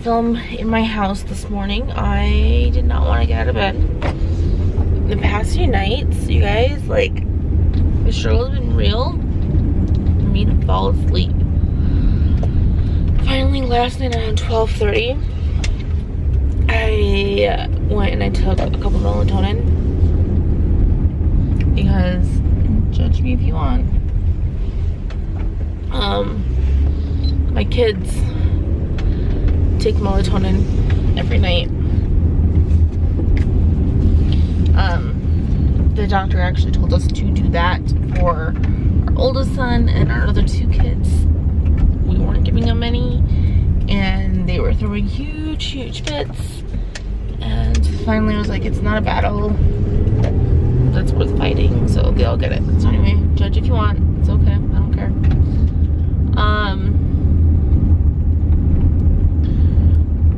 film in my house this morning. I did not want to get out of bed. The past few nights, you guys, like, the struggle has been real for me to fall asleep. Finally, last night around 12:30, I went and I took a couple melatonin because, judge me if you want, my kids take melatonin every night. The doctor actually told us to do that for our oldest son and our other two kids. We weren't giving them any, and they were throwing huge fits. And finally I was like, it's not a battle that's worth fighting, so they all get it. So anyway, judge if you want. It's okay. I don't care.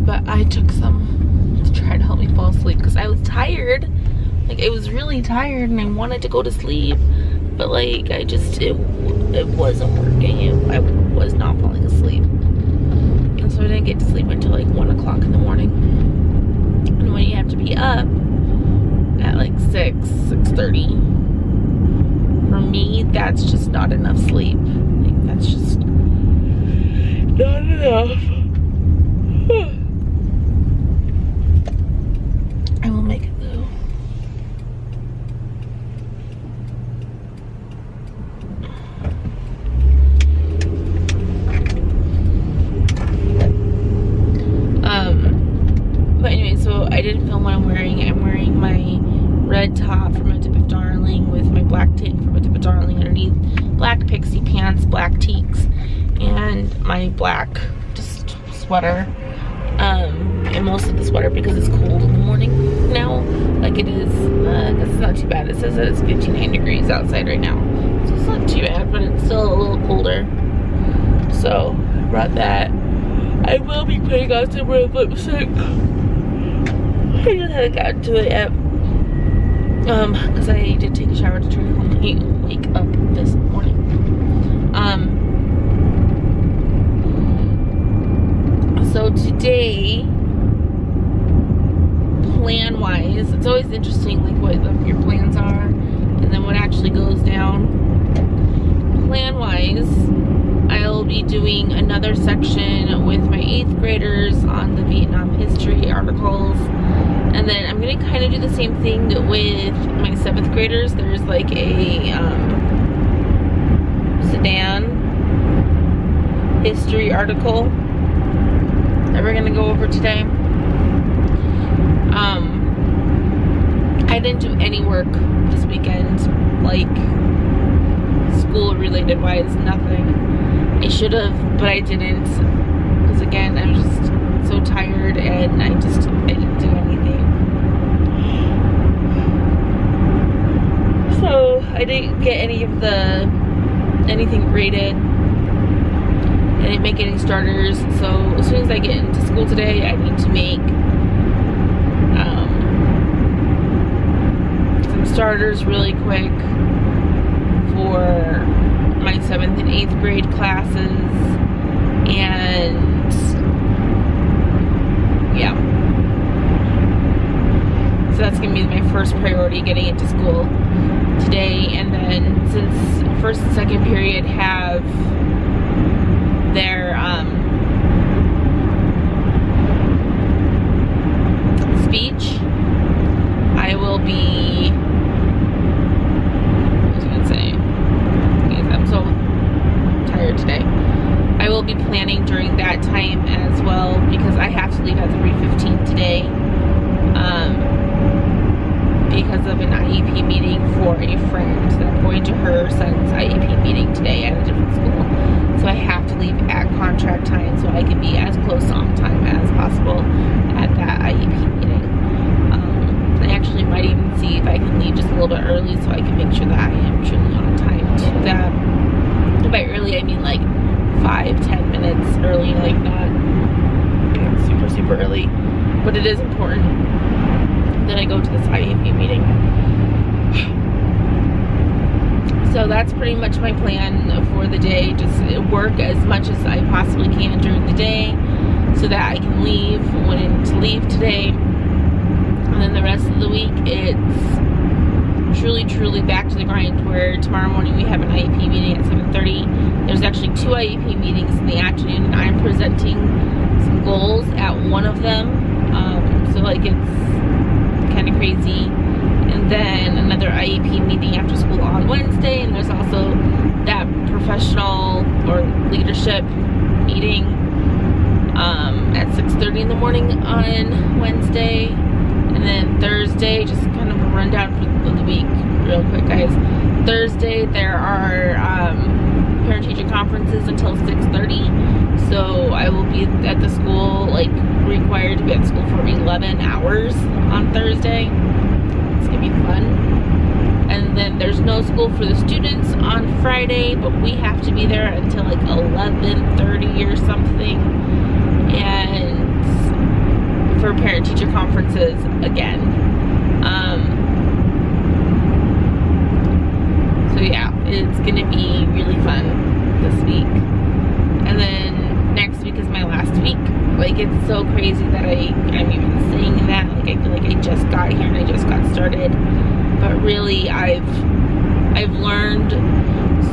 But I took some to try to help me fall asleep because I was tired. Like, I was really tired and I wanted to go to sleep, but like I just it wasn't working. I was not falling asleep, and so I didn't get to sleep until like 1 o'clock in the morning. And when you have to be up at like 6:30, for me, that's just not enough sleep. Like, that's just not enough. I will make it though. But anyway, so I didn't film what I'm wearing. I'm wearing my red top from A Dip of Darling with my black tank from A Dip of Darling underneath, black pixie pants, black teaks, and my black just sweater. And most of the sweater because it's cold in the morning now. Like it is, it's not too bad. It says that it's 59 degrees outside right now. So it's not too bad, but it's still a little colder. So I brought that. I will be putting on some red lipstick. I just haven't gotten to it yet. Because I did take a shower to try to wake up this morning. So today, plan-wise, it's always interesting like what your plans are and then what actually goes down. Plan-wise, I'll be doing another section with my 8th graders on the Vietnam history articles, and then I'm going to kind of do the same thing with my 7th graders. There's like a Sudan history article that we're going to go over today. I didn't do any work this weekend, like school related wise, nothing. I should have, but I didn't, because again, I was just so tired and I didn't do anything. So I didn't get anything graded. I didn't make any starters. So as soon as I get into school today, I need to make some starters really quick for my 7th and 8th grade classes, and yeah, so that's gonna be my first priority, getting into school today. And then since first and second period have their speech, I will be, I'm so tired today. I will be planning during that time as well because I have to leave at 3:15 today because of an IEP meeting for a friend that I'm going to her son's IEP meeting today at a different school. So I have to leave at contract time so I can be as close on time as possible at that IEP meeting. I actually might even see if I can leave just a little bit early so I can make sure that I am truly on time to that. By early, I mean like 5-10 minutes early, like not super early. But it is important that I go to this IEP meeting. So that's pretty much my plan for the day. Just work as much as I possibly can during the day. so that I can leave when it's leave today. And then the rest of the week, it's truly back to the grind, where tomorrow morning we have an IEP meeting at 7:30. There's actually 2 IEP meetings in the afternoon, and I'm presenting some goals at one of them. So like it's kind of crazy. And then another IEP meeting after school on Wednesday, and there's also that professional or leadership meeting at 6:30 in the morning on Wednesday. And then Thursday, just kind of a rundown for the week real quick, guys. Thursday there are parent-teacher conferences until 6:30, so I will be at the school, like required to be at school for 11 hours on Thursday. It's gonna be fun. And then there's no school for the students on Friday, but we have to be there until like 11:30 or something, and for parent-teacher conferences again. So yeah, it's gonna be really fun this week. And then next week is my last week. Like, it's so crazy that I'm even saying that. Like, I feel like I just got here and I just got started. But really, I've learned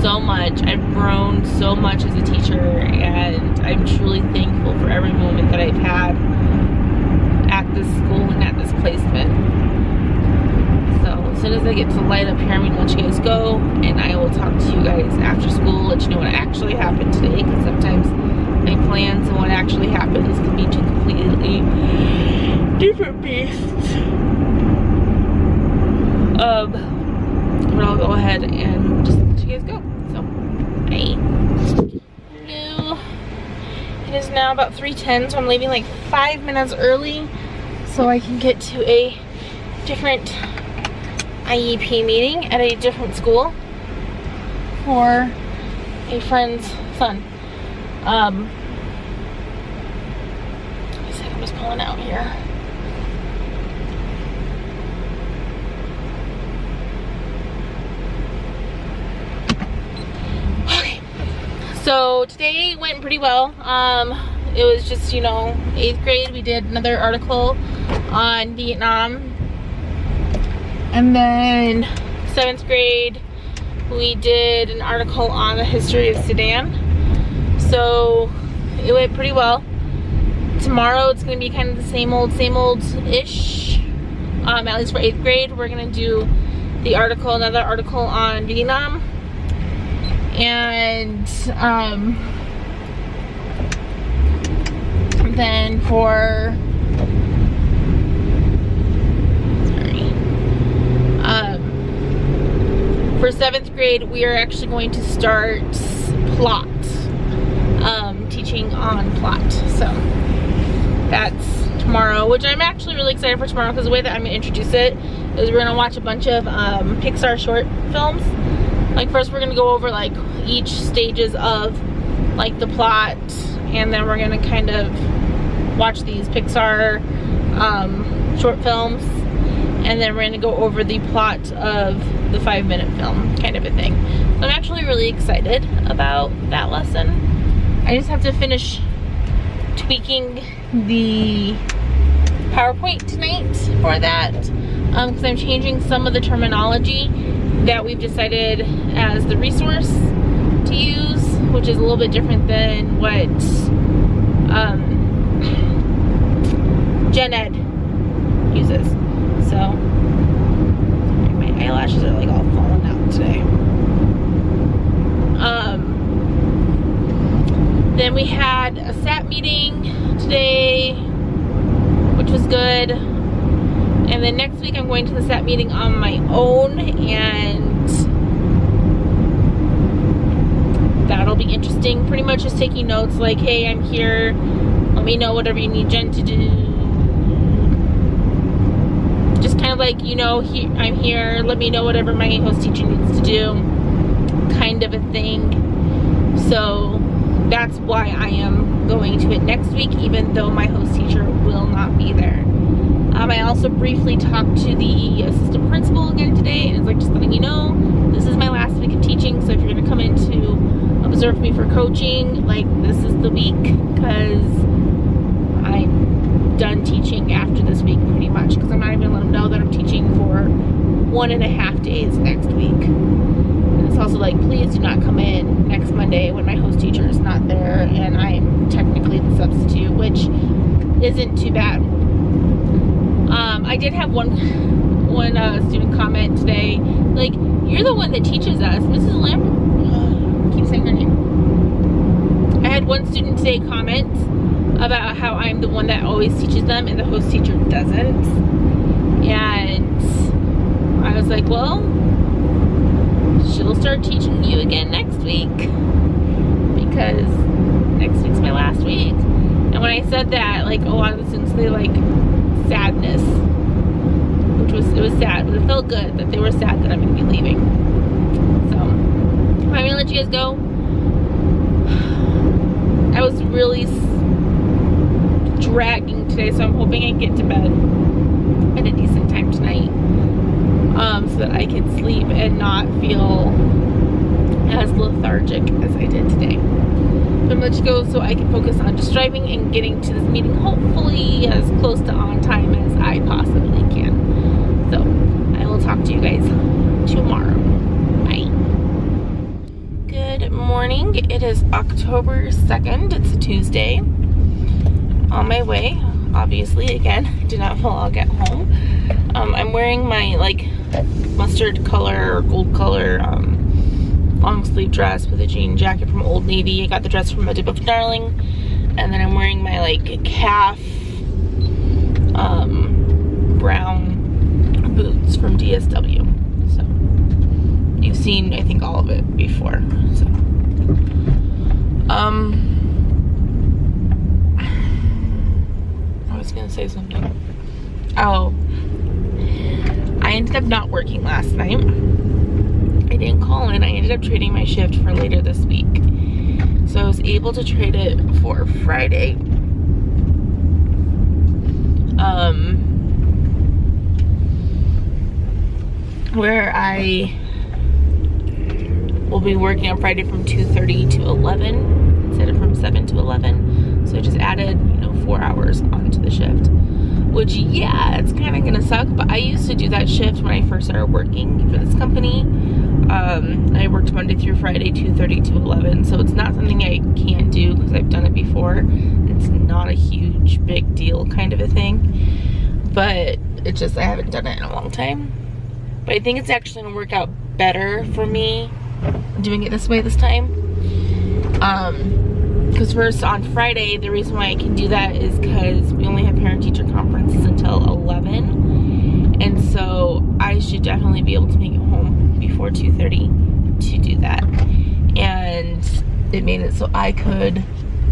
so much. I've grown so much as a teacher, and I'm truly thankful for every moment that I've had at this school and at this placement. So as soon as I get to the light up here, I'm gonna let you guys go, and I will talk to you guys after school, let you know what actually happened today, because sometimes my plans and what actually happens can be two completely different beasts. But I'll go ahead and just let you guys go. So, bye. Hello. It is now about 3:10, so I'm leaving like 5 minutes early so I can get to a different IEP meeting at a different school for a friend's son. I think I'm just pulling out here. Okay, so today went pretty well. It was just, you know, 8th grade. We did another article on Vietnam. And then 7th grade, we did an article on the history of Sudan. So it went pretty well. Tomorrow it's going to be kind of the same old-ish. At least for 8th grade, we're going to do the article, another article on Vietnam. And then for for 7th grade, we are actually going to start plot, teaching on plot. So that's tomorrow, which I'm actually really excited for tomorrow, because the way that I'm going to introduce it is we're going to watch a bunch of Pixar short films. Like, first we're going to go over like each stages of like the plot, and then we're going to kind of watch these Pixar short films, and then we're going to go over the plot of the 5-minute film, kind of a thing. So I'm actually really excited about that lesson. I just have to finish tweaking the PowerPoint tonight for that, because I'm changing some of the terminology that we've decided as the resource to use, which is a little bit different than what Gen Ed uses. So my eyelashes are like all falling out today. Then we had a SAT meeting today, which was good. And then next week I'm going to the SAT meeting on my own, and that'll be interesting. Pretty much just taking notes like, hey, I'm here, let me know whatever you need Jen to do. Just kind of like, you know, I'm here, let me know whatever my host teacher needs to do, kind of a thing. So that's why I am going to it next week, even though my host teacher will not be there. I also briefly talked to the assistant principal again today, and it's like, just letting you know, this is my last week of teaching, so if you're going to come in to observe me for coaching, like, this is the week, because I'm done teaching after this week pretty much, because I'm not even letting them know that I'm teaching for 1.5 days next week. And it's also like, please do not come in next Monday when my host teacher is not there and I'm technically the substitute, which isn't too bad. I did have one student comment today, like, you're the one that teaches us, Mrs. Lambert. Keep saying her name. I had one student today comment about how I'm the one that always teaches them and the host teacher doesn't. And I was like, well, she'll start teaching you again next week, because next week's my last week. And when I said that, like, a lot of the students, they like sadness, it was sad, but it felt good that they were sad that I'm going to be leaving. So I'm going to let you guys go. I was really dragging today, so I'm hoping I get to bed at a decent time tonight, so that I can sleep and not feel as lethargic as I did today. So I'm going to let you go so I can focus on just driving and getting to this meeting, hopefully as close to on time as I possibly can. So I will talk to you guys tomorrow. Bye. Good morning. It is October 2nd. It's a Tuesday. On my way, obviously, again, I did not vlog at home. I'm wearing my like mustard color or gold color long sleeve dress with a jean jacket from Old Navy. I got the dress from a Dip of Darling, and then I'm wearing my like calf brown boots from DSW. So you've seen, I think, all of it before. So I was gonna say something. Oh, I ended up not working last night. I didn't call in. I ended up trading my shift for later this week. So I was able to trade it for Friday. Where I will be working on Friday from 2:30 to 11 instead of from 7 to 11. So I just added, 4 hours onto the shift. Which, yeah, it's kind of gonna suck, but I used to do that shift when I first started working for this company. I worked Monday through Friday, 2:30 to 11, so it's not something I can do because I've done it before. It's not a huge, big deal kind of a thing, but it's just I haven't done it in a long time. But I think it's actually gonna work out better for me doing it this way this time. Because first on Friday, the reason why I can do that is because we only have parent-teacher conferences until 11. And so I should definitely be able to make it home before 2:30 to do that. And it made it so I could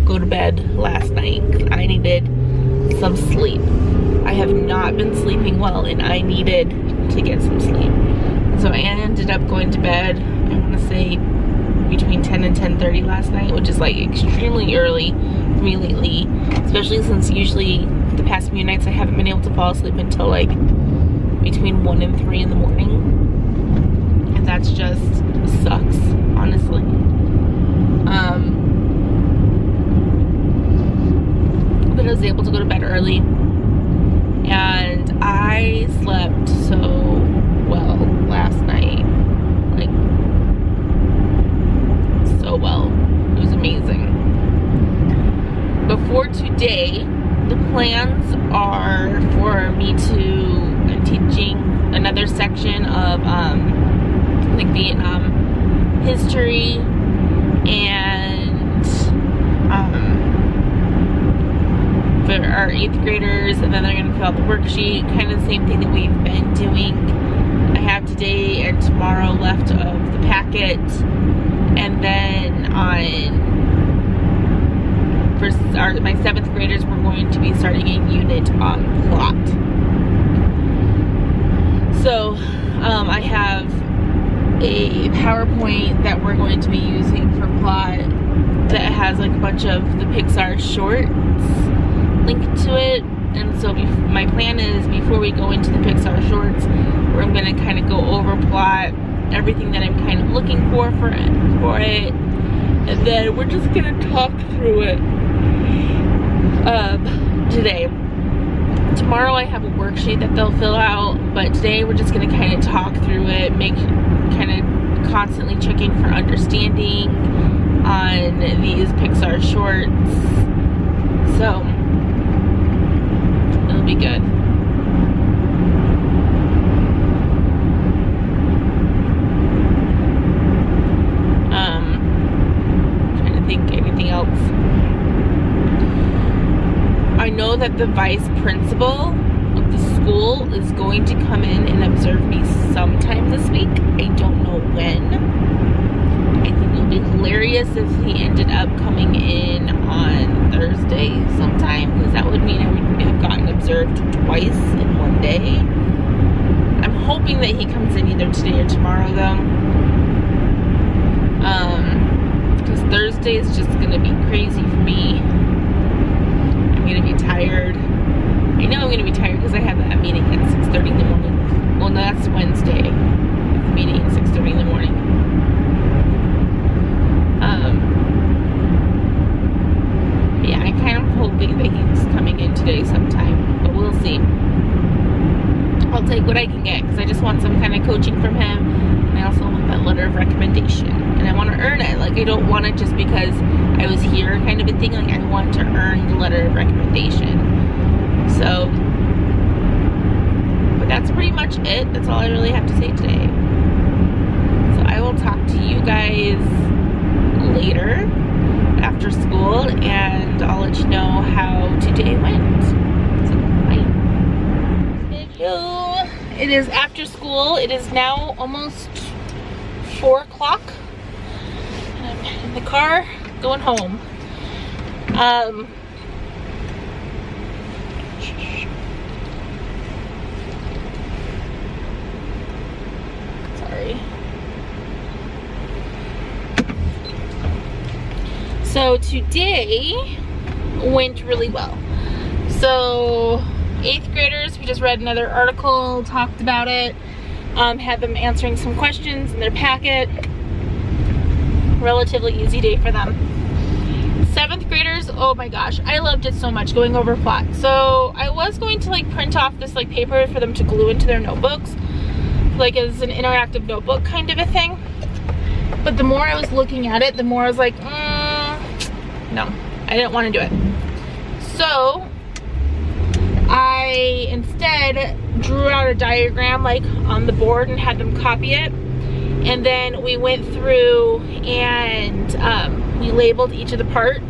go to bed last night because I needed some sleep. I have not been sleeping well and I needed to get some sleep. And so I ended up going to bed, I want to say between 10 and 10:30 last night, which is like extremely early for me lately, especially since usually the past few nights I haven't been able to fall asleep until like between 1 and 3 in the morning, and that's just sucks, honestly. But I was able to go to bed early and I slept so well last night, like so well. It was amazing. But for today, the plans are for me to, I'm teaching another section of like Vietnam history and for our 8th graders, and then they're going to fill out the worksheet, kind of the same thing that we've been doing. I have today and tomorrow left of the packet, and then for my 7th graders, we're going to be starting a unit on plot. So I have a PowerPoint that we're going to be using for plot that has like a bunch of the Pixar shorts linked to it, and so my plan is before we go into the Pixar shorts, where I'm going to kind of go over plot, everything that I'm kind of looking for it, and then we're just going to talk through it. today. Tomorrow I have a worksheet that they'll fill out, but today we're just gonna kind of talk through it, kind of constantly checking for understanding on these Pixar shorts. So it'll be good. Trying to think anything else. I know that the vice principal of the school is going to come in and observe me sometime this week. I don't know when. I think it would be hilarious if he ended up coming in on Thursday sometime, because that would mean I would have gotten observed twice in one day. I'm hoping that he comes in either today or tomorrow though. Because Thursday is just gonna be crazy for me. I'm gonna be tired. I know I'm gonna be tired because I have that meeting at 6:30 in the morning. Well, no, that's Wednesday. The meeting at 6:30 in the morning. Yeah, I'm kind of hoping that he's coming in today sometime, but we'll see. I'll take what I can get because I just want some kind of coaching from him, and I also want that letter of recommendation, and I want to earn it. Like, I don't want it just because I was here kind of a thing. Like, I want to earn the letter of recommendation. So, but that's pretty much it. That's all I really have to say today. So I will talk to you guys later after school, and I'll let you know how today went. So, bye. Hello. It is after school. It is now almost 4 o'clock. I'm in the car going home. Sorry. So today went really well. So 8th graders, we just read another article, talked about it, had them answering some questions in their packet. Relatively easy day for them. 7th graders, oh my gosh, I loved it so much, going over plot. So I was going to like print off this like paper for them to glue into their notebooks, like as an interactive notebook kind of a thing. But the more I was looking at it, the more I was like, no, I didn't want to do it. So I instead drew out a diagram like on the board and had them copy it. And then we went through and we labeled each of the parts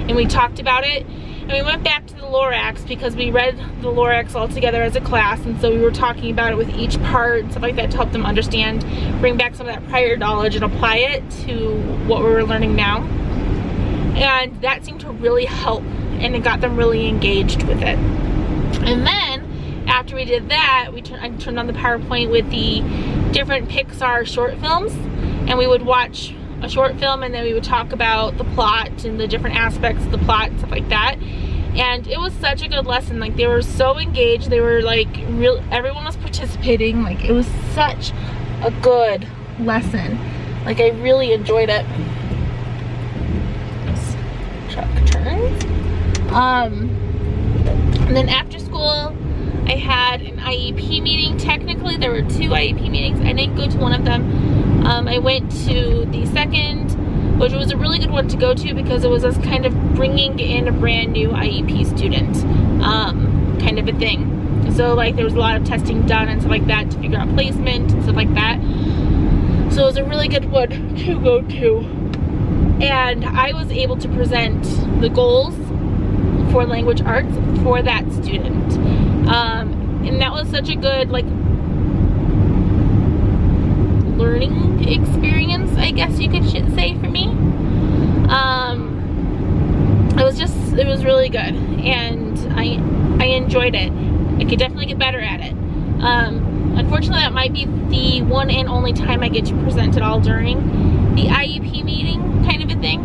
and we talked about it. And we went back to the Lorax because we read the Lorax all together as a class, and so we were talking about it with each part and stuff like that to help them understand, bring back some of that prior knowledge and apply it to what we were learning now. And that seemed to really help, and it got them really engaged with it. And then after we did that, I turned on the PowerPoint with the different Pixar short films, and we would watch a short film and then we would talk about the plot and the different aspects of the plot and stuff like that. And it was such a good lesson. Like, they were so engaged. They were like everyone was participating. Like, it was such a good lesson. Like, I really enjoyed it. This truck turns. And then after school, I had an IEP meeting. Technically, there were 2 IEP meetings. I didn't go to one of them. I went to the second, which was a really good one to go to because it was us kind of bringing in a brand new IEP student, kind of a thing. So like, there was a lot of testing done and stuff like that to figure out placement and stuff like that. So it was a really good one to go to. And I was able to present the goals for language arts for that student. And that was such a good, like, learning experience, I guess you could say, for me. It was really good, and I enjoyed it. I could definitely get better at it. Unfortunately, that might be the one and only time I get to present it all during the IEP meeting, kind of a thing.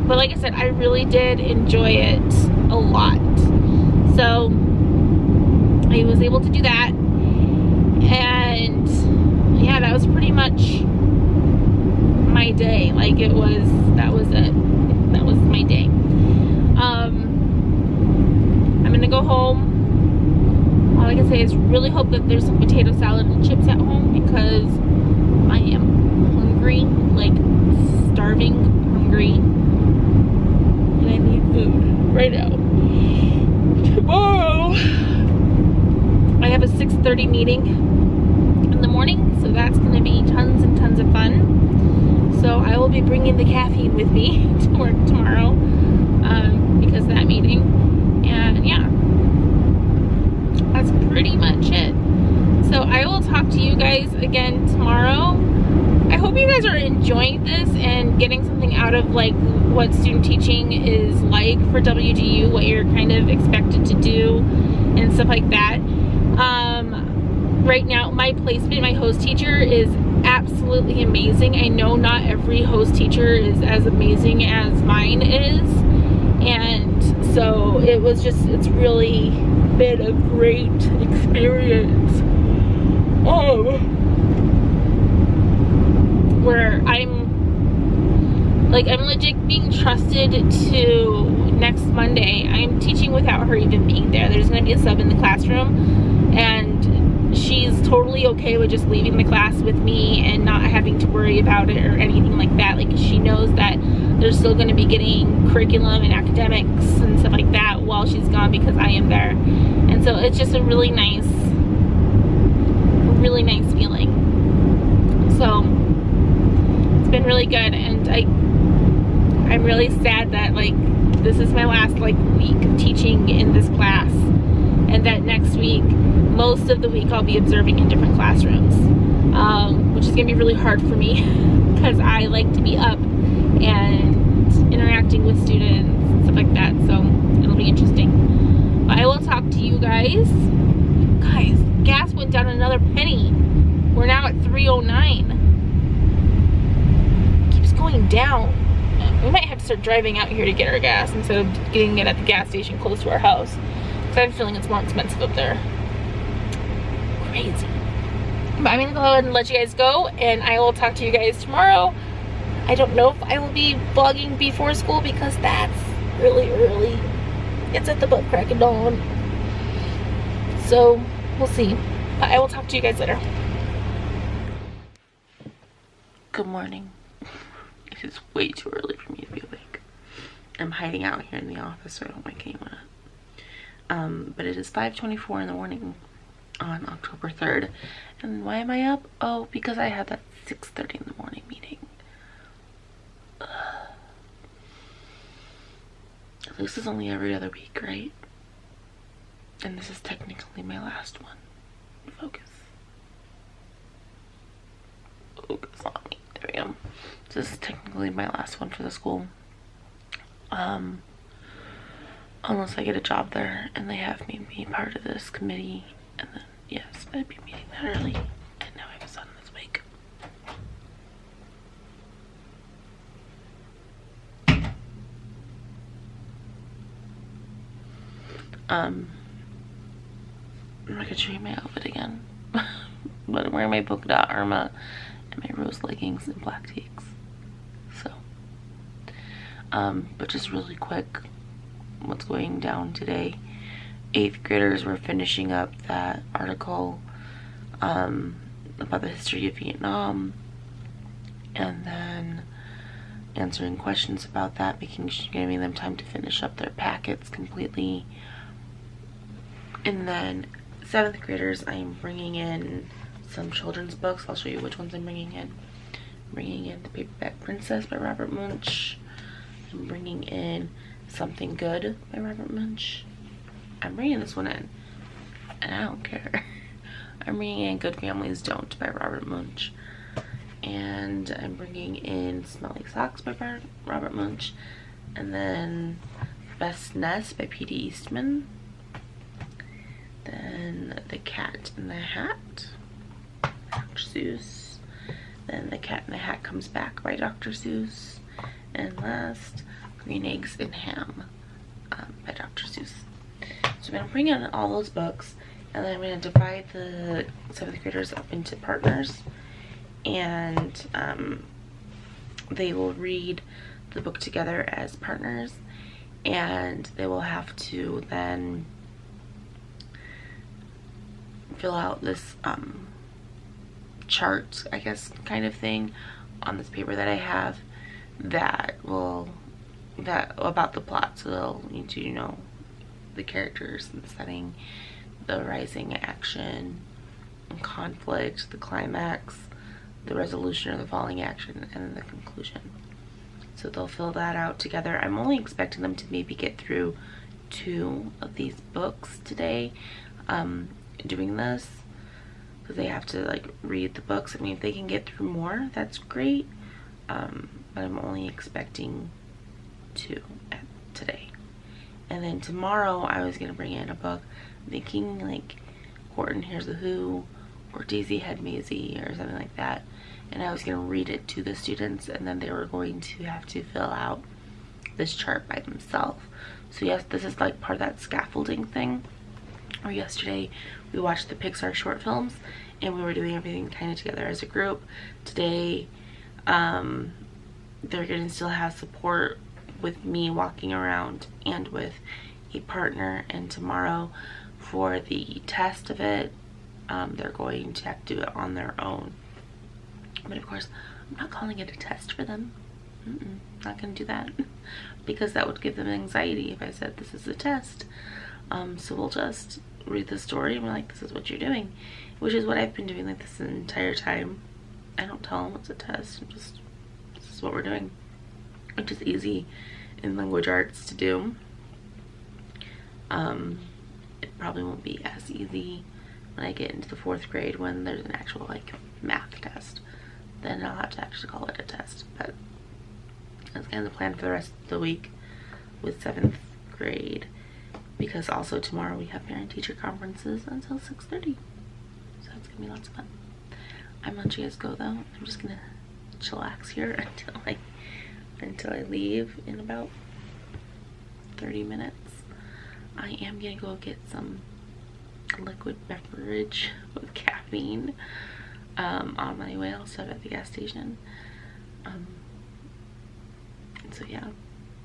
But like I said, I really did enjoy it a lot. So I was able to do that, and yeah, that was pretty much my day. Like, that was it. That was my day. home, all I can say is really hope that there's some potato salad and chips at home, because I am hungry, like starving hungry, and I need food right now. Tomorrow I have a 6:30 meeting in the morning, so that's going to be tons and tons of fun. So I will be bringing the caffeine with me to work tomorrow, because of that meeting. And yeah, that's pretty much it. So I will talk to you guys again tomorrow. I hope you guys are enjoying this and getting something out of like what student teaching is like for WGU, what you're kind of expected to do and stuff like that. Right now my placement, my host teacher is absolutely amazing. I know not every host teacher is as amazing as mine is, and so it was just, it's really been a great experience. Where I'm legit being trusted to next Monday. I'm teaching without her even being there. There's gonna be a sub in the classroom, and she's totally okay with just leaving the class with me and not having to worry about it or anything like that. Like, she knows that they're still going to be getting curriculum and academics and stuff like that while she's gone, because I am there. And so it's just a really nice feeling. So it's been really good, and I'm really sad that like this is my last like week of teaching in this class, and that next week, most of the week, I'll be observing in different classrooms, which is gonna be really hard for me because I like to be up and interacting with students and stuff like that. So it'll be interesting. But I will talk to you guys. Guys, gas went down another penny. We're now at 3.09. Keeps going down. We might have to start driving out here to get our gas instead of getting it at the gas station close to our house, because I have a feeling it's more expensive up there. Crazy. But I'm gonna go ahead and let you guys go, and I will talk to you guys tomorrow. I don't know if I will be vlogging before school because that's really early. It's at the butt crack of dawn. So we'll see. But I will talk to you guys later. Good morning. It is way too early for me to be awake. I'm hiding out here in the office so I don't wake anyone up. But it is 5:24 in the morning on October 3rd. And why am I up? Oh, because I had that 6:30 in the morning meeting. This is only every other week, right? And this is technically my last one. Focus. Focus on me. There we go. This is technically my last one for the school. Unless I get a job there and they have me be part of this committee, and then yes, I'd be meeting that early. And now I have a son this week. I'm not gonna show you my outfit again. But I'm wearing my polka dot Irma and my rose leggings and black teaks. So but just really quick, what's going down today. 8th graders were finishing up that article about the history of Vietnam, and then answering questions about that, giving them time to finish up their packets completely. And then 7th graders, I'm bringing in some children's books. I'll show you which ones I'm bringing in. I'm bringing in The Paperback Princess by Robert Munsch. I'm bringing in Something Good by Robert Munsch. I'm bringing this one in, and I don't care. I'm bringing in Good Families Don't by Robert Munsch. And I'm bringing in Smelly Socks by Robert Munsch. And then Best Nest by P.D. Eastman. Then The Cat in the Hat, Dr. Seuss. Then The Cat in the Hat Comes Back by Dr. Seuss. And last, Green Eggs and Ham by Dr. Seuss. So I'm going to bring in all those books, and then I'm going to divide the 7th graders up into partners, and they will read the book together as partners, and they will have to then fill out this chart, I guess, kind of thing on this paper that I have about the plot. So they'll need to know the characters, the setting, the rising action, conflict, the climax, the resolution or the falling action, and then the conclusion. So they'll fill that out together. I'm only expecting them to maybe get through 2 of these books today, doing this, because they have to like read the books. I mean, if they can get through more, that's great, but I'm only expecting 2 today. And then tomorrow I was gonna bring in a book, thinking like Horton Hears a Who or Daisy Head Maisie or something like that, and I was going to read it to the students, and then they were going to have to fill out this chart by themselves. So yes, this is like part of that scaffolding thing. Or yesterday we watched the Pixar short films and we were doing everything kind of together as a group. Today they're going to still have support with me walking around and with a partner, and tomorrow for the test of it, they're going to have to do it on their own. But of course, I'm not calling it a test for them. Not gonna do that, because that would give them anxiety if I said this is a test. So we'll just read the story and we're like, this is what you're doing, which is what I've been doing like this entire time. I don't tell them it's a test. This is what we're doing, which is easy in language arts to do. It probably won't be as easy when I get into the 4th grade, when there's an actual like math test. Then I'll have to actually call it a test. But that's kind of the plan for the rest of the week with 7th grade, because also tomorrow we have parent-teacher conferences until 6:30, so that's gonna be lots of fun. I'm gonna let you guys go though. I'm just gonna chillax here until I leave in about 30 minutes. I am gonna go get some liquid beverage with caffeine on my way. I'll stop at the gas station. So yeah,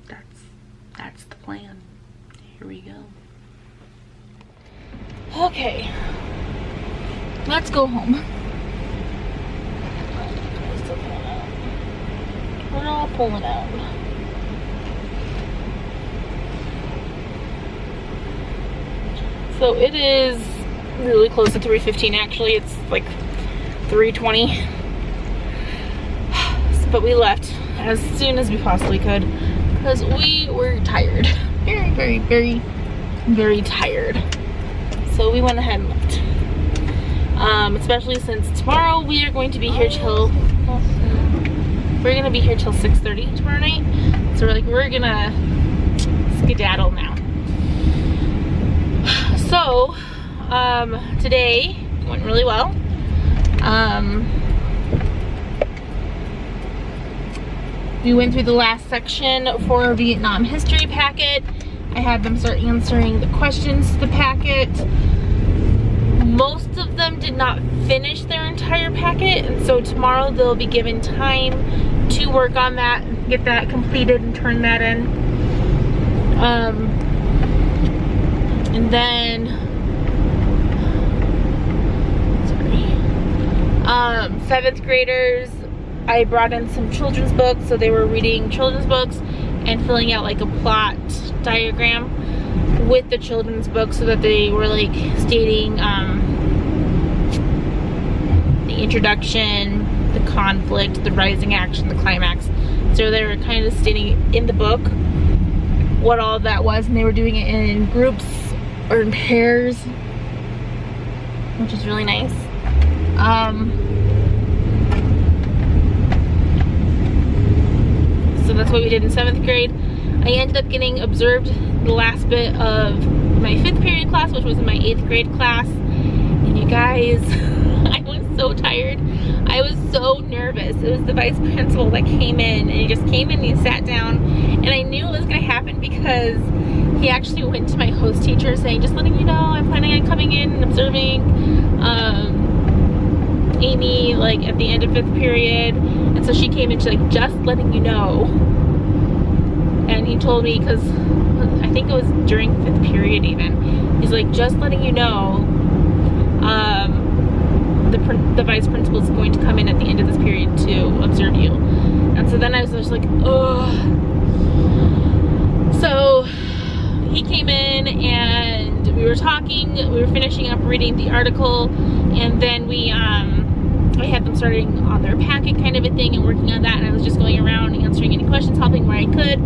that's the plan. Here we go. Okay, let's go home. We're all pulling out. So it is really close to 3:15 actually. It's like 3:20. But we left as soon as we possibly could because we were tired. Very, very, very, very tired. So we went ahead and left. Especially since tomorrow we are going to be here till 6:30 tomorrow night. So we're gonna skedaddle now. So today went really well. We went through the last section for our Vietnam history packet. I had them start answering the questions to the packet. Most of them did not finish their entire packet, and so tomorrow they'll be given time to work on that, get that completed and turn that in. And then, sorry, 7th graders, I brought in some children's books, so they were reading children's books and filling out like a plot diagram with the children's book, so that they were like stating the introduction, the conflict, the rising action, the climax. So they were kind of stating in the book what all of that was, and they were doing it in groups or in pairs, which is really nice. So that's what we did in 7th grade. I ended up getting observed the last bit of my 5th period class, which was in my 8th grade class. And you guys, I was so tired. I was so nervous. It was the vice principal that came in, and he just came in and he sat down, and I knew it was gonna happen because he actually went to my host teacher saying, just letting you know, I'm planning on coming in and observing Amy like at the end of 5th period. And so she came in, she's like, just letting you know. And he told me, because I think it was during 5th period even, he's like, just letting you know, the vice principal is going to come in at the end of this period to observe you. And so then I was just like, oh. So he came in and we were talking, we were finishing up reading the article, and then I had them starting on their packet kind of a thing and working on that, and I was just going around answering any questions, helping where I could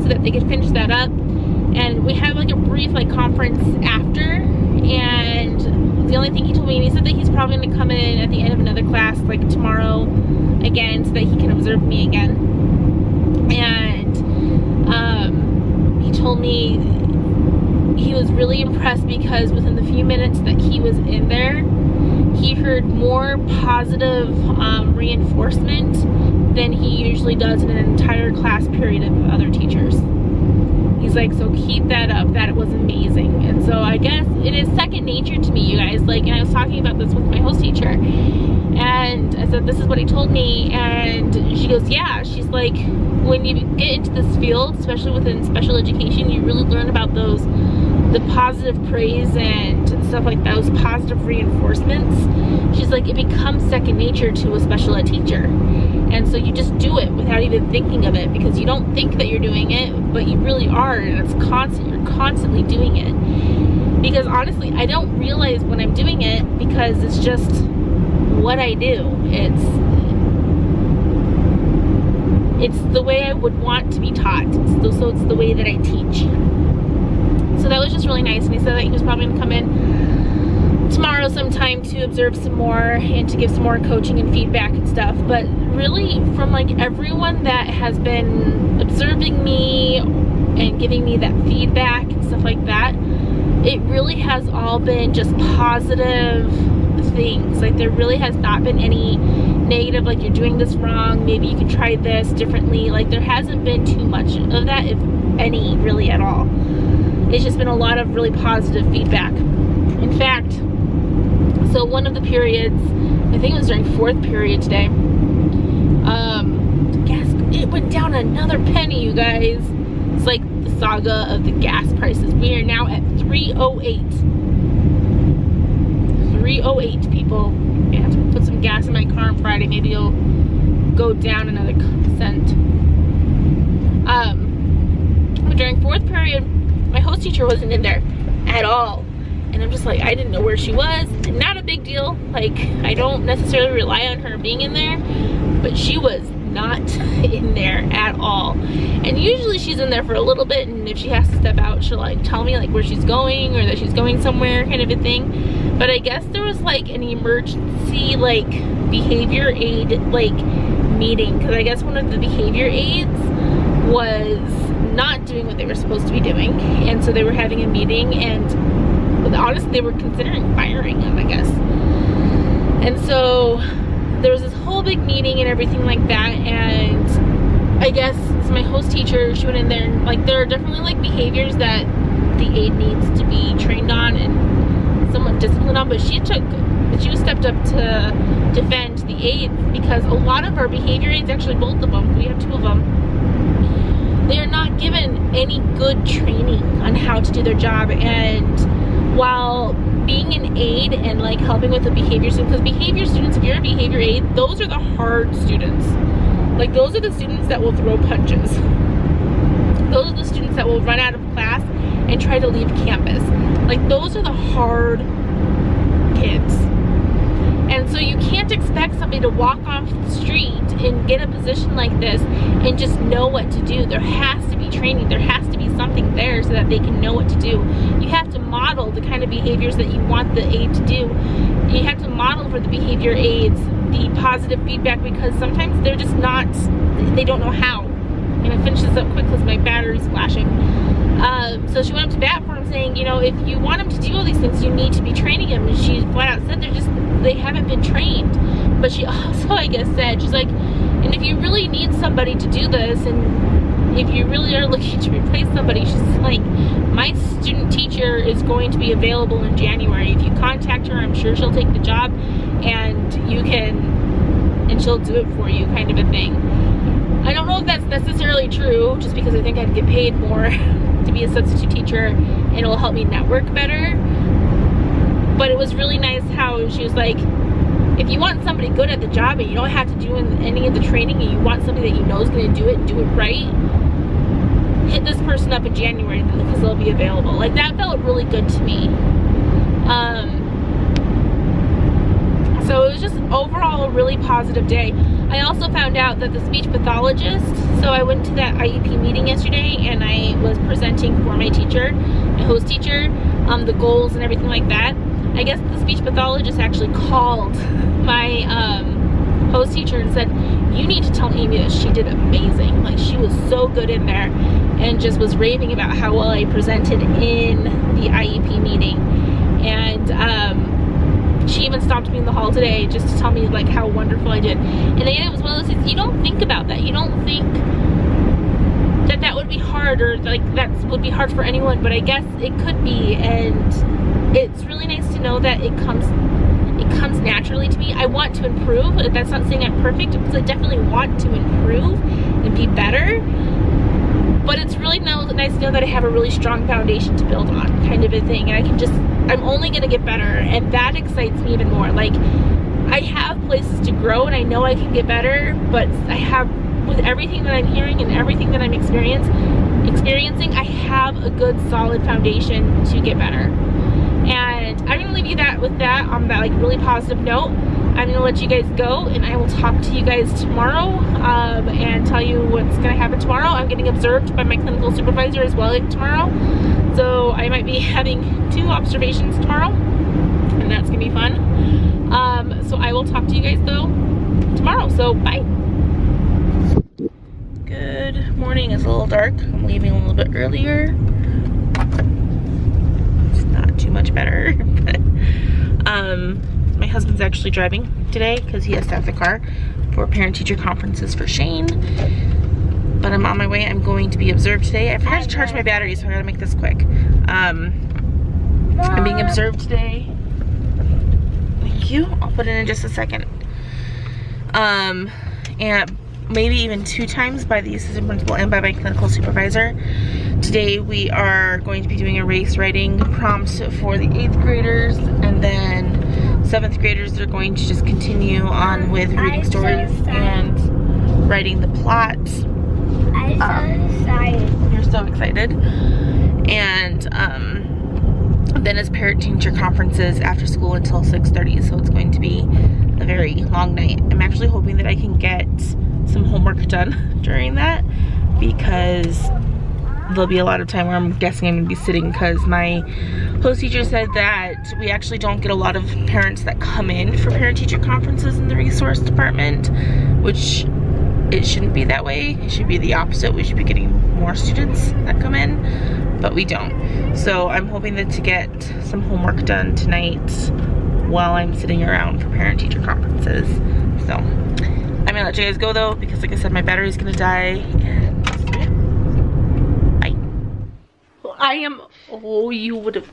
so that they could finish that up. And we had like a brief like conference after, and the only thing he told me, and he said that he's probably going to come in at the end of another class like tomorrow again so that he can observe me again. And he told me he was really impressed because within the few minutes that he was in there, he heard more positive reinforcement than he usually does in an entire class period of other teachers. He's like, so keep that up, that it was amazing. And so I guess it is second nature to me, you guys. Like, and I was talking about this with my host teacher, and I said, this is what he told me, and she goes, yeah. She's like, when you get into this field, especially within special education, you really learn about the positive praise and stuff like those positive reinforcements. She's like, it becomes second nature to a special ed teacher, and so you just do it without even thinking of it, because you don't think that you're doing it, but you really are, and it's constant. You're constantly doing it, because honestly I don't realize when I'm doing it, because it's just what I do. It's the way I would want to be taught, so it's the way that I teach. So that was just really nice, and he said that he was probably gonna come in tomorrow sometime to observe some more and to give some more coaching and feedback and stuff. But really, from like everyone that has been observing me and giving me that feedback and stuff like that, it really has all been just positive things. Like, there really has not been any negative, like, you're doing this wrong, maybe you could try this differently. Like, there hasn't been too much of that, if any, really at all. It's just been a lot of really positive feedback. In fact, so one of the periods, I think it was during fourth period today, gas, it went down another penny, you guys. It's like the saga of the gas prices. We are now at $3.08. $3.08, people. I have to put some gas in my car on Friday. Maybe it'll go down another cent. But during fourth period, my host teacher wasn't in there at all. And I'm just like, I didn't know where she was. Not a big deal. Like, I don't necessarily rely on her being in there, but she was not in there at all. And usually she's in there for a little bit, and if she has to step out, she'll like tell me like where she's going or that she's going somewhere, kind of a thing. But I guess there was like an emergency like behavior aid like meeting, because I guess one of the behavior aides was not doing what they were supposed to be doing, and so they were having a meeting, and honestly they were considering firing him, I guess. And so there was this whole big meeting and everything like that, and I guess so my host teacher, she went in there, and like there are definitely like behaviors that the aide needs to be trained on and somewhat disciplined on, but she stepped up to defend the aides, because a lot of our behavior aides, actually both of them, we have two of them, they are not given any good training on how to do their job. And while being an aide and like helping with the behavior students, because behavior students, if you're a behavior aide, those are the hard students. Like, those are the students that will throw punches. Those are the students that will run out of class and try to leave campus. Like, those are the hard kids. And so you can't expect somebody to walk off the street and get a position like this and just know what to do. There has to be training. There has to be something there so that they can know what to do. You have to model the kind of behaviors that you want the aide to do. You have to model for the behavior aides the positive feedback, because sometimes they're just not, they don't know how. I'm gonna finish this up quick because my battery's flashing. So she went up to bat for him, saying, you know, if you want him to do all these things, you need to be training him. And she flat out said they haven't been trained. But she also, I guess, said, she's like, and if you really need somebody to do this, and if you really are looking to replace somebody, she's like, my student teacher is going to be available in January. If you contact her, I'm sure she'll take the job, and you can, and she'll do it for you, kind of a thing. I don't know if that's necessarily true, just because I think I'd get paid more to be a substitute teacher, and it'll help me network better. But it was really nice how she was like, if you want somebody good at the job and you don't have to do any of the training, and you want somebody that you know is going to do it right, hit this person up in January because they'll be available. Like, that felt really good to me. So it was just overall a really positive day. I also found out that the speech pathologist, so I went to that IEP meeting yesterday and I was presenting for my teacher, my host teacher, the goals and everything like that. I guess the speech pathologist actually called my host teacher and said, you need to tell Amy that she did amazing. Like, she was so good in there, and just was raving about how well I presented in the IEP meeting. And she even stopped me in the hall today just to tell me like how wonderful I did. And again, it was one of those things, you don't think about that. You don't think that that would be hard, or like that would be hard for anyone, but I guess it could be. And it's really nice to know that it comes naturally to me. I want to improve. That's not saying I'm perfect, because I definitely want to improve and be better. But it's really nice to know that I have a really strong foundation to build on, kind of a thing. And I'm only gonna get better, and that excites me even more. Like, I have places to grow and I know I can get better, but I have, with everything that I'm hearing and everything that I'm experiencing, I have a good solid foundation to get better. And I'm gonna leave you with that on that like really positive note. I'm gonna let you guys go, and I will talk to you guys tomorrow and tell you what's gonna happen tomorrow. I'm getting observed by my clinical supervisor as well tomorrow, so I might be having 2 observations tomorrow, and that's gonna be fun. So I will talk to you guys though tomorrow, so bye. Good morning. It's a little dark. I'm leaving a little bit earlier. It's not too much better, but my husband's actually driving today because he has to have the car for parent-teacher conferences for Shane. But I'm on my way. I'm going to be observed today. I forgot to charge my battery, so I gotta make this quick. I'm being observed today. Thank you. I'll put it in just a second. And maybe even 2 times by the assistant principal and by my clinical supervisor. Today we are going to be doing a race writing prompt for the 8th graders, and then 7th graders that are going to just continue on with reading stories and writing the plot. I'm so excited. You're so excited. And then it's parent-teacher conferences after school until 6:30, so it's going to be a very long night. I'm actually hoping that I can get some homework done during that, because there'll be a lot of time where I'm guessing I'm gonna be sitting, because my host teacher said that we actually don't get a lot of parents that come in for parent-teacher conferences in the resource department, which it shouldn't be that way. It should be the opposite. We should be getting more students that come in, but we don't. So I'm hoping to get some homework done tonight while I'm sitting around for parent-teacher conferences. So I'm gonna let you guys go though, because like I said, my battery's gonna die. And bye. Well, I am, oh, you would have.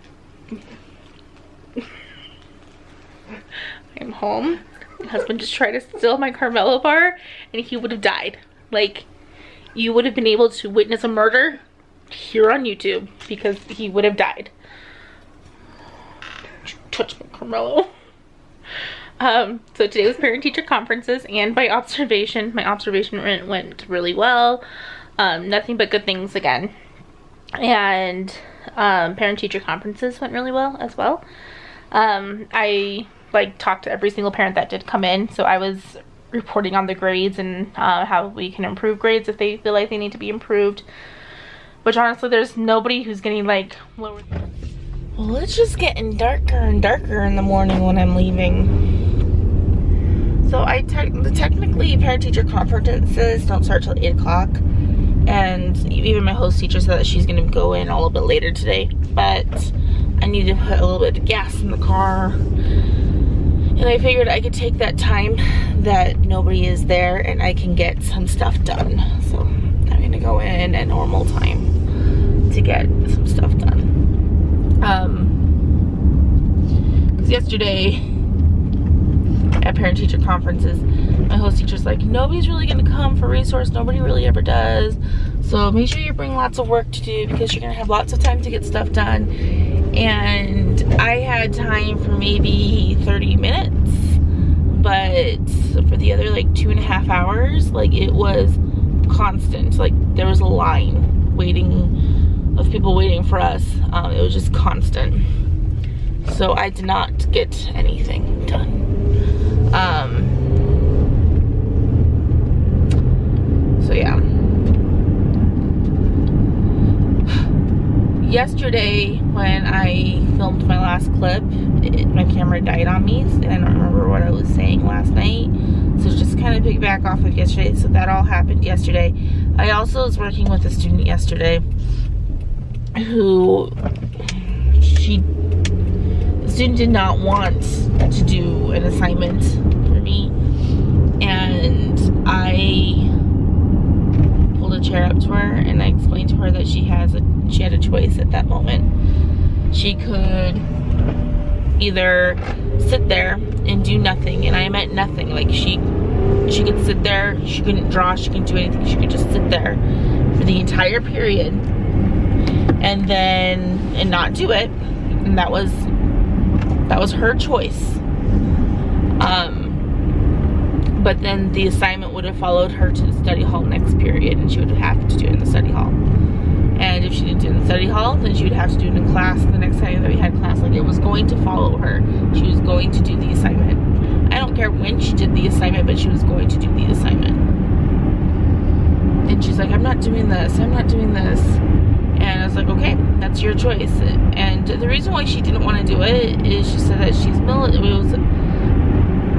I'm home. My husband just tried to steal my Carmelo bar, and he would have died. Like, you would have been able to witness a murder here on YouTube, because he would have died. Don't you touch my Carmelo. So today was parent-teacher conferences, and by observation, my observation went really well. Nothing but good things again. And parent-teacher conferences went really well as well. I like talked to every single parent that did come in, so I was reporting on the grades and how we can improve grades if they feel like they need to be improved. Which honestly, there's nobody who's getting like lower. Well, it's just getting darker and darker in the morning when I'm leaving. So technically parent-teacher conferences don't start till 8 o'clock. And even my host teacher said that she's gonna go in a little bit later today. But I need to put a little bit of gas in the car. And I figured I could take that time that nobody is there and I can get some stuff done. So I'm gonna go in at normal time to get some stuff done. Because yesterday at parent-teacher conferences, my host teacher's like, nobody's really gonna come for resource, nobody really ever does. So make sure you bring lots of work to do, because you're gonna have lots of time to get stuff done. And I had time for maybe 30 minutes, but for the other like 2.5 hours, like it was constant. Like there was a line of people waiting for us. It was just constant. So I did not get anything done. So yeah. Yesterday when I filmed my last clip, my camera died on me and I don't remember what I was saying last night. So just kind of piggyback off of yesterday. So that all happened yesterday. I also was working with a student yesterday who the student did not want to do an assignment for me, and I pulled a chair up to her and I explained to her that she had a choice at that moment. She could either sit there and do nothing, and I meant nothing, like she could sit there, she couldn't draw, she couldn't do anything, she could just sit there for the entire period and not do it, and that was her choice. But then the assignment would have followed her to the study hall next period, and she would have to do it in the study hall. And if she didn't do it in the study hall, then she would have to do it in class the next time that we had class. Like, it was going to follow her. She was going to do the assignment. I don't care when she did the assignment, but she was going to do the assignment. And she's like, I'm not doing this, I'm not doing this. And I was like, okay, that's your choice. And the reason why she didn't want to do it is she said that she's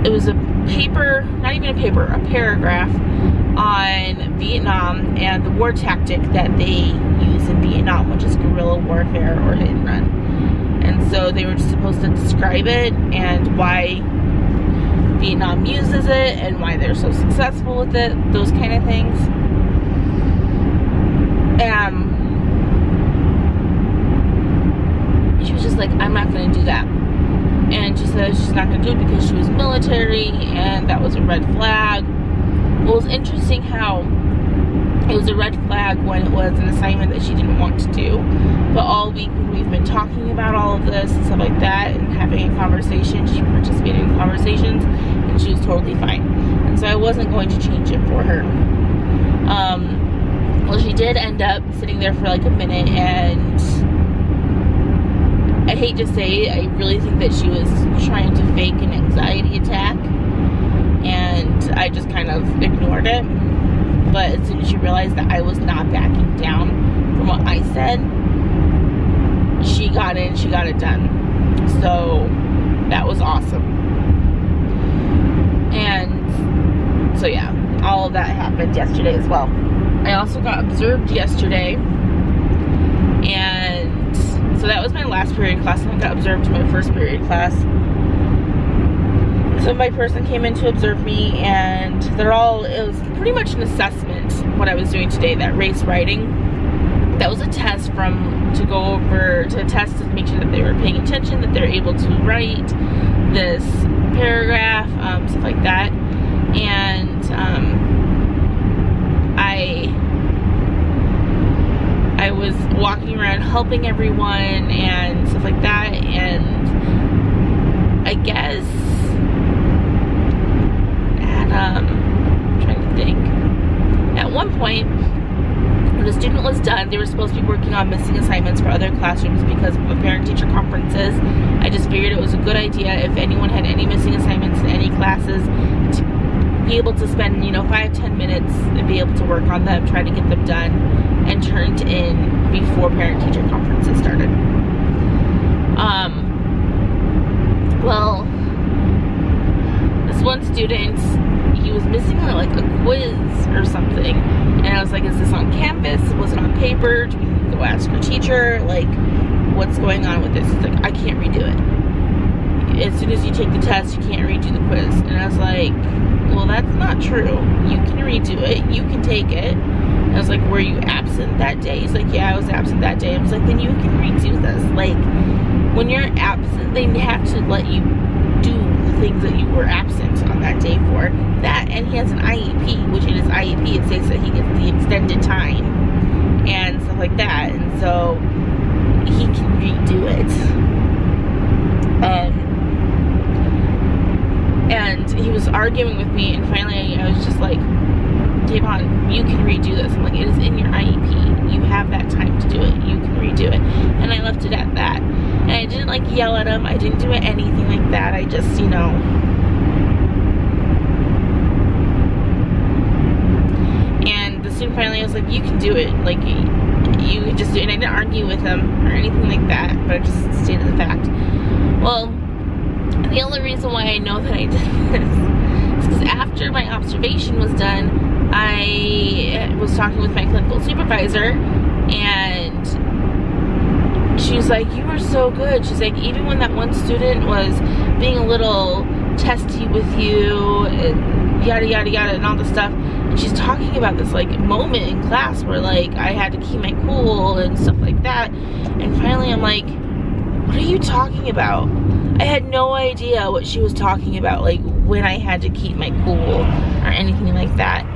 it was a paper, not even a paper, a paragraph on Vietnam and the war tactic that they use in Vietnam, which is guerrilla warfare or hit and run. And so they were just supposed to describe it and why Vietnam uses it and why they're so successful with it, those kind of things. She was just like, I'm not going to do that. And she said she's not going to do it because she was military and that was a red flag. Well, it was interesting how it was a red flag when it was an assignment that she didn't want to do. But all week when we've been talking about all of this and stuff like that and having a conversation, she participated in conversations and she was totally fine. And so I wasn't going to change it for her. Well, she did end up sitting there for like a minute, and I hate to say, I really think that she was trying to fake an anxiety attack, and I just kind of ignored it. But as soon as she realized that I was not backing down from what I said, she got in, she got it done. So that was awesome. And so yeah, all of that happened yesterday as well. I also got observed yesterday, and so that was my last period class, and I got observed in my first period class. So my person came in to observe me, and it was pretty much an assessment, what I was doing today, that race writing. That was a test to test to make sure that they were paying attention, that they're able to write this paragraph, stuff like that. And I was walking around helping everyone and stuff like that, and I guess I'm trying to think. At one point, when the student was done, they were supposed to be working on missing assignments for other classrooms because of parent-teacher conferences. I just figured it was a good idea if anyone had any missing assignments in any classes to be able to spend, 5-10 minutes and be able to work on them, try to get them done and turned in before parent-teacher conferences started. Well, this one student, he was missing like a quiz or something, and I was like, is this on Canvas? Was it on paper? Do we need to go ask your teacher? Like, what's going on with this? He's like, I can't redo it. As soon as you take the test, you can't redo the quiz. And I was like, well, that's not true. You can redo it. You can take it. And I was like, were you absent that day? He's like, yeah, I was absent that day. I was like, then you can redo this. Like, when you're absent, they have to let you do the things that you were absent on that day for. That, and he has an IEP, which in his IEP, it says that he gets the extended time and stuff like that. And so, he can redo it. And he was arguing with me, and finally I was just like, Tavon, you can redo this. I'm like, it is in your IEP. You have that time to do it. You can redo it. And I left it at that. And I didn't like yell at him. I didn't do anything like that. I just, you know, and the student finally was like, you can do it. Like, you can just do it. And I didn't argue with him or anything like that, but I just stated the fact. Well, the only reason why I know that I did this is because after my observation was done, I was talking with my clinical supervisor, and she was like, you were so good. She's like, even when that one student was being a little testy with you, and yada yada yada and all this stuff, and she's talking about this like moment in class where like I had to keep my cool and stuff like that, and finally I'm like, what are you talking about? I had no idea what she was talking about, like when I had to keep my cool or anything like that.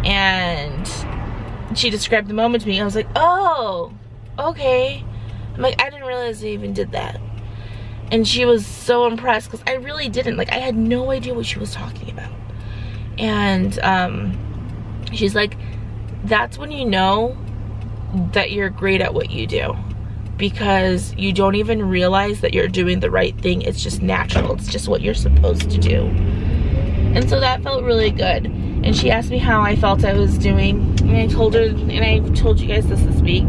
And she described the moment to me. I was like, oh, okay. I'm like, I didn't realize I even did that. And she was so impressed because I really didn't. Like, I had no idea what she was talking about. And she's like, that's when you know that you're great at what you do, because you don't even realize that you're doing the right thing. It's just natural. It's just what you're supposed to do. And so that felt really good. And she asked me how I felt I was doing, and I told her, and I told you guys this week,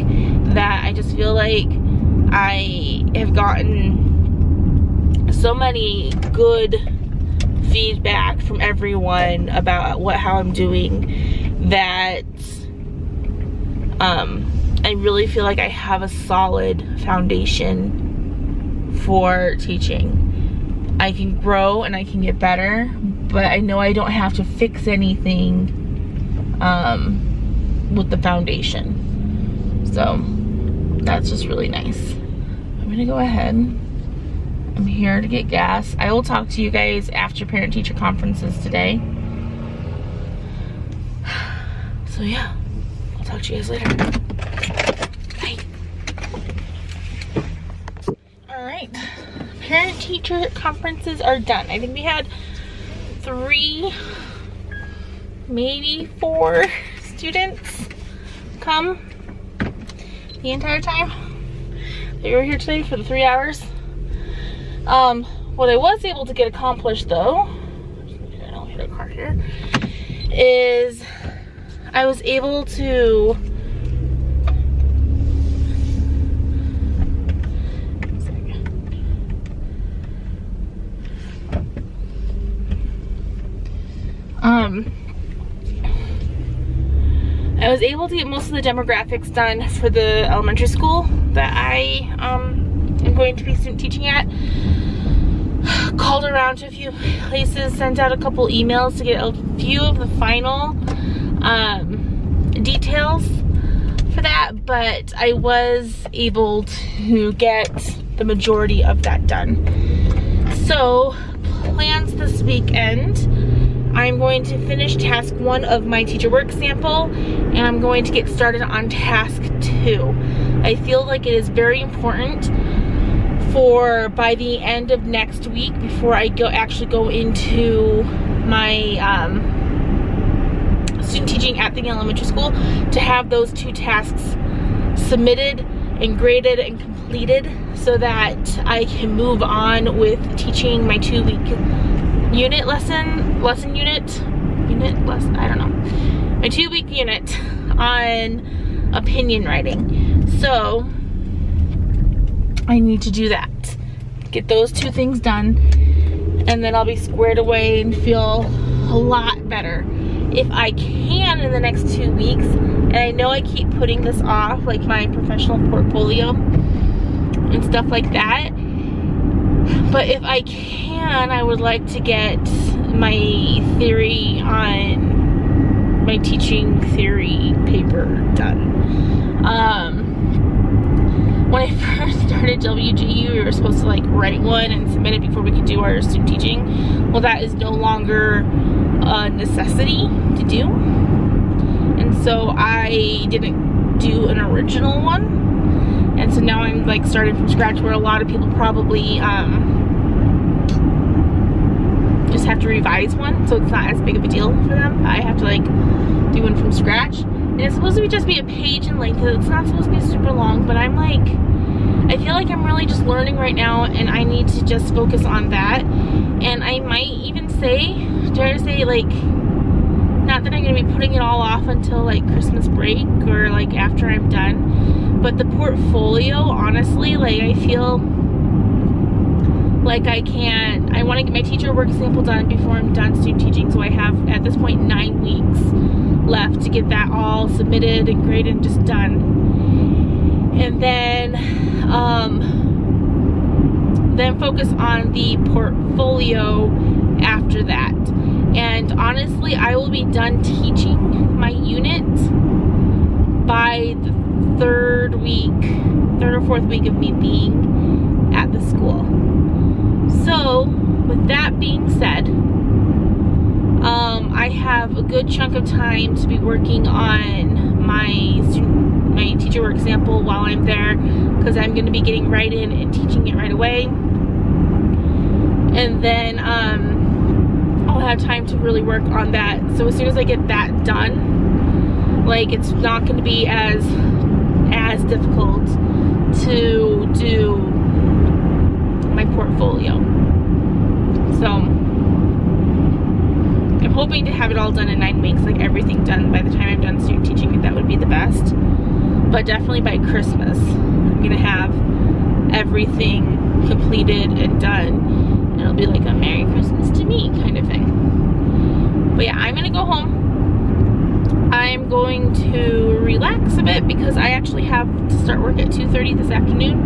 that I just feel like I have gotten so many good feedback from everyone about how I'm doing, that I really feel like I have a solid foundation for teaching. I can grow and I can get better, but I know I don't have to fix anything with the foundation. So that's just really nice. I'm gonna go ahead. I'm here to get gas. I will talk to you guys after parent-teacher conferences today. So yeah, I'll talk to you guys later. Bye. All right, parent-teacher conferences are done. I think we had 3, maybe 4 students come the entire time that you were here today for the 3 hours. What I was able to get accomplished though, I don't hit a car here, is I was able to I was able to get most of the demographics done for the elementary school that I am going to be student teaching at. Called around to a few places, sent out a couple emails to get a few of the final details for that, but I was able to get the majority of that done. So plans this weekend, I'm going to finish task 1 of my teacher work sample, and I'm going to get started on task 2. I feel like it is very important for by the end of next week, before I actually go into my student teaching at the elementary school, to have those 2 tasks submitted and graded and completed, so that I can move on with teaching my 2-week unit I don't know, my 2-week unit on opinion writing. So I need to do that, get those 2 things done, and then I'll be squared away and feel a lot better. If I can, in the next 2 weeks, and I know I keep putting this off, like my professional portfolio and stuff like that, but if I can, I would like to get my theory on my teaching theory paper done. When I first started WGU, we were supposed to like write one and submit it before we could do our student teaching. Well, that is no longer a necessity to do, and so I didn't do an original one, and so now I'm like starting from scratch, where a lot of people probably just just have to revise one, so it's not as big of a deal for them. I have to like do one from scratch, and it's supposed to just be a page in length. It's not supposed to be super long, but I'm like, I feel like I'm really just learning right now, and I need to just focus on that. And I might even say, dare I say, like, not that I'm gonna be putting it all off until like Christmas break or like after I'm done, but the portfolio, honestly, like I feel like I want to get my teacher work sample done before I'm done student teaching. So I have at this point 9 weeks left to get that all submitted and graded and just done. And then focus on the portfolio after that. And honestly, I will be done teaching my unit by the third or fourth week of me being at the school. So with that being said, I have a good chunk of time to be working on my teacher work sample while I'm there, because I'm going to be getting right in and teaching it right away. And then I'll have time to really work on that. So as soon as I get that done, like, it's not going to be as difficult to do my portfolio. So I'm hoping to have it all done in 9 weeks, like everything done by the time I'm done student teaching it. That would be the best. But definitely by Christmas, I'm gonna have everything completed and done. And it'll be like a Merry Christmas to me kind of thing. But yeah, I'm gonna go home. I'm going to relax a bit because I actually have to start work at 2:30 this afternoon.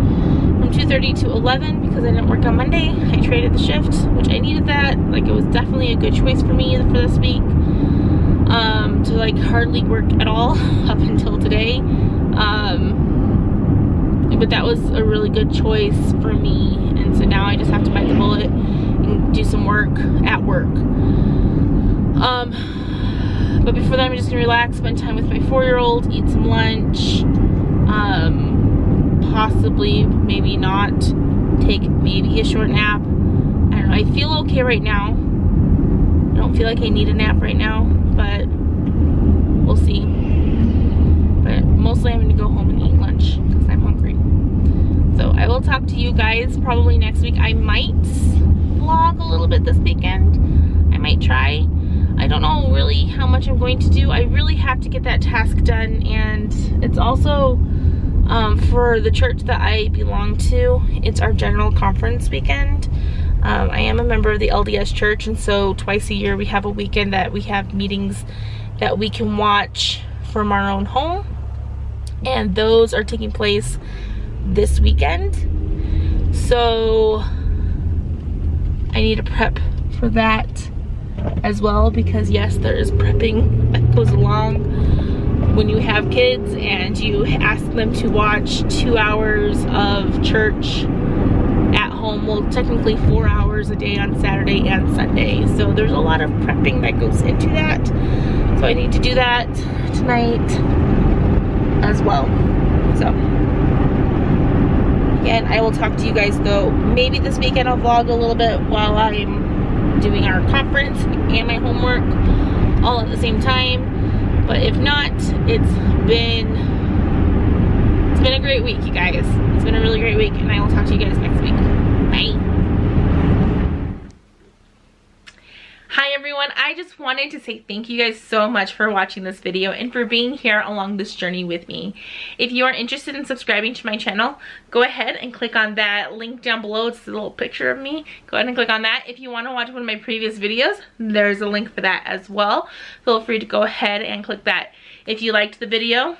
From 2:30 to 11 because I didn't work on Monday. I traded the shift, which I needed that. Like, it was definitely a good choice for me for this week. To like hardly work at all up until today. But that was a really good choice for me. And so now I just have to bite the bullet and do some work at work. But before that, I'm just gonna relax, spend time with my 4-year-old, eat some lunch. Possibly, maybe not, take maybe a short nap. I don't know, I feel okay right now. I don't feel like I need a nap right now, but we'll see. But mostly I'm gonna go home and eat lunch because I'm hungry. So I will talk to you guys probably next week. I might vlog a little bit this weekend. I might try. I don't know really how much I'm going to do. I really have to get that task done, and it's also for the church that I belong to, it's our general conference weekend. I am a member of the LDS church, and so twice a year we have a weekend that we have meetings that we can watch from our own home, and those are taking place this weekend. So I need to prep for that as well, because yes, there is prepping that goes along when you have kids and you ask them to watch 2 hours of church at home. Well, technically 4 hours a day on Saturday and Sunday. So there's a lot of prepping that goes into that. So I need to do that tonight as well. So again, I will talk to you guys though. Maybe this weekend I'll vlog a little bit while I'm doing our conference and my homework all at the same time. But if not, it's been a great week, you guys. It's been a really great week, and I will talk to you guys next week. Bye. Hi everyone, I just wanted to say thank you guys so much for watching this video and for being here along this journey with me. If you are interested in subscribing to my channel, go ahead and click on that link down below. It's a little picture of me. Go ahead and click on that. If you want to watch one of my previous videos, there's a link for that as well. Feel free to go ahead and click that. If you liked the video,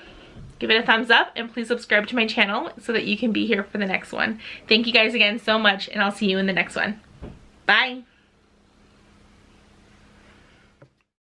give it a thumbs up, and please subscribe to my channel so that you can be here for the next one. Thank you guys again so much, and I'll see you in the next one. Bye.